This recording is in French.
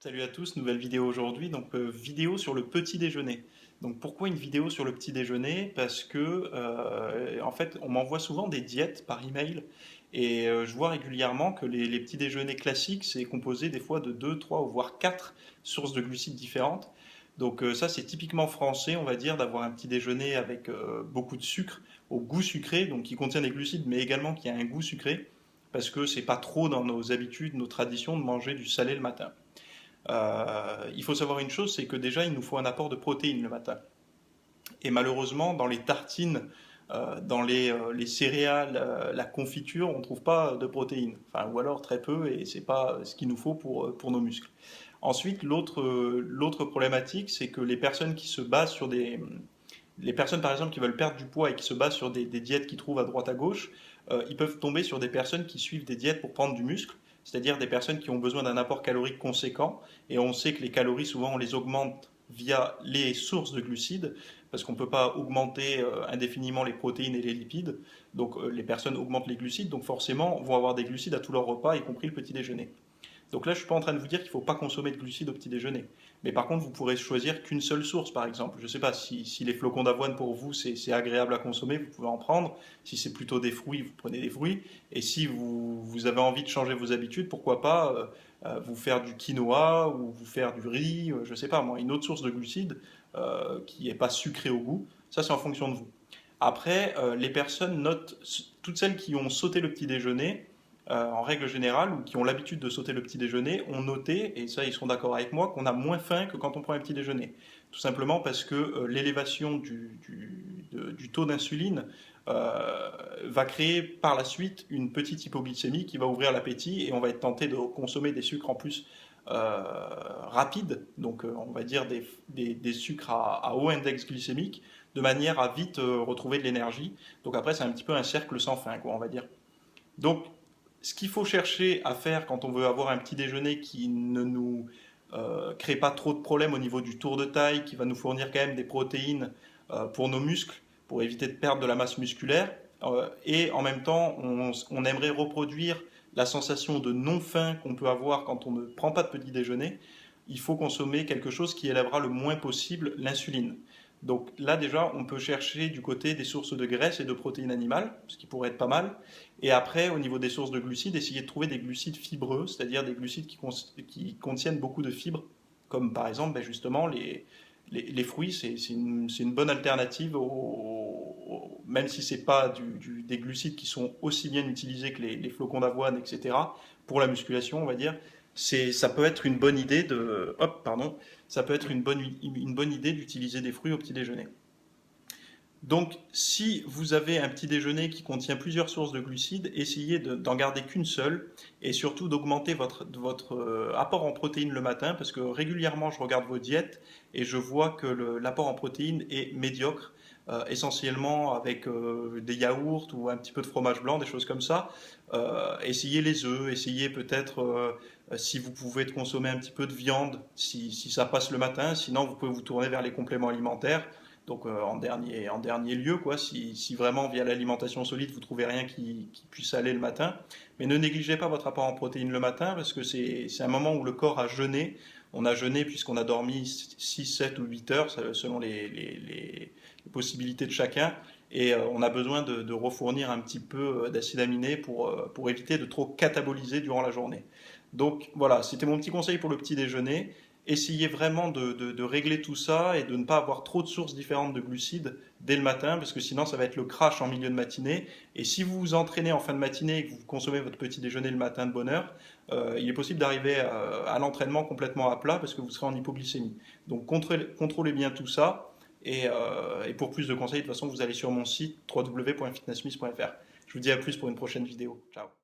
Salut à tous, nouvelle vidéo aujourd'hui, donc vidéo sur le petit déjeuner. Donc pourquoi une vidéo sur le petit déjeuner? Parce que en fait on m'envoie souvent des diètes par email et je vois régulièrement que les petits déjeuners classiques c'est composé des fois de 2, 3 ou voire 4 sources de glucides différentes. Donc ça c'est typiquement français on va dire d'avoir un petit déjeuner avec beaucoup de sucre au goût sucré, donc qui contient des glucides mais également qui a un goût sucré parce que c'est pas trop dans nos habitudes, nos traditions de manger du salé le matin. Il faut savoir une chose, c'est que déjà, il nous faut un apport de protéines le matin. Et malheureusement, dans les tartines, dans les céréales, la confiture, on ne trouve pas de protéines. Enfin, ou alors très peu, et c'est pas ce qu'il nous faut pour nos muscles. Ensuite, l'autre problématique, c'est que les personnes qui se basent sur des... Les personnes, par exemple, qui veulent perdre du poids et qui se basent sur des diètes qu'ils trouvent à droite à gauche, ils peuvent tomber sur des personnes qui suivent des diètes pour prendre du muscle, c'est-à-dire des personnes qui ont besoin d'un apport calorique conséquent. Et on sait que les calories, souvent, on les augmente via les sources de glucides, parce qu'on ne peut pas augmenter indéfiniment les protéines et les lipides. Donc les personnes augmentent les glucides, donc forcément vont avoir des glucides à tous leurs repas, y compris le petit déjeuner. Donc là, je ne suis pas en train de vous dire qu'il ne faut pas consommer de glucides au petit déjeuner. Mais par contre, vous pourrez choisir qu'une seule source, par exemple. Je ne sais pas si les flocons d'avoine pour vous, c'est agréable à consommer, vous pouvez en prendre. Si c'est plutôt des fruits, vous prenez des fruits. Et si vous avez envie de changer vos habitudes, pourquoi pas vous faire du quinoa ou vous faire du riz, je ne sais pas moi, une autre source de glucides qui n'est pas sucrée au goût. Ça, c'est en fonction de vous. Après, les personnes notent, toutes celles qui ont sauté le petit déjeuner, en règle générale, ou qui ont l'habitude de sauter le petit déjeuner, ont noté, et ça ils seront d'accord avec moi, qu'on a moins faim que quand on prend un petit déjeuner. Tout simplement parce que l'élévation du taux d'insuline va créer par la suite une petite hypoglycémie qui va ouvrir l'appétit et on va être tenté de consommer des sucres en plus rapides, donc on va dire des sucres à haut index glycémique, de manière à vite retrouver de l'énergie. Donc après c'est un petit peu un cercle sans fin, quoi, on va dire. Donc ce qu'il faut chercher à faire quand on veut avoir un petit déjeuner qui ne nous crée pas trop de problèmes au niveau du tour de taille, qui va nous fournir quand même des protéines pour nos muscles, pour éviter de perdre de la masse musculaire, et en même temps, on aimerait reproduire la sensation de non-faim qu'on peut avoir quand on ne prend pas de petit déjeuner. Il faut consommer quelque chose qui élèvera le moins possible l'insuline. Donc là déjà, on peut chercher du côté des sources de graisse et de protéines animales, ce qui pourrait être pas mal. Et après, au niveau des sources de glucides, essayer de trouver des glucides fibreux, c'est-à-dire des glucides qui contiennent beaucoup de fibres, comme par exemple ben justement les fruits, c'est une bonne alternative, même si ce n'est pas des glucides qui sont aussi bien utilisés que les flocons d'avoine, etc., pour la musculation, on va dire. Ça peut être une bonne idée pardon, ça peut être une bonne idée d'utiliser des fruits au petit déjeuner. Donc, si vous avez un petit déjeuner qui contient plusieurs sources de glucides, essayez d'en garder qu'une seule et surtout d'augmenter votre apport en protéines le matin parce que régulièrement je regarde vos diètes et je vois que l'apport en protéines est médiocre, essentiellement avec des yaourts ou un petit peu de fromage blanc, des choses comme ça. Essayez les œufs, essayez peut-être si vous pouvez de consommer un petit peu de viande si ça passe le matin, sinon vous pouvez vous tourner vers les compléments alimentaires. Donc en dernier lieu, quoi, si vraiment via l'alimentation solide vous trouvez rien qui puisse aller le matin. Mais ne négligez pas votre apport en protéines le matin parce que c'est un moment où le corps a jeûné. On a jeûné puisqu'on a dormi 6, 7 ou 8 heures selon les possibilités de chacun. Et on a besoin de refournir un petit peu d'acides aminés pour éviter de trop cataboliser durant la journée. Donc voilà, c'était mon petit conseil pour le petit déjeuner. Essayez vraiment de régler tout ça et de ne pas avoir trop de sources différentes de glucides dès le matin, parce que sinon ça va être le crash en milieu de matinée. Et si vous vous entraînez en fin de matinée et que vous consommez votre petit déjeuner le matin de bonne heure, il est possible d'arriver à l'entraînement complètement à plat parce que vous serez en hypoglycémie. Donc contrôlez bien tout ça. Et pour plus de conseils, de toute façon, vous allez sur mon site www.fitnessmiss.fr. Je vous dis à plus pour une prochaine vidéo. Ciao.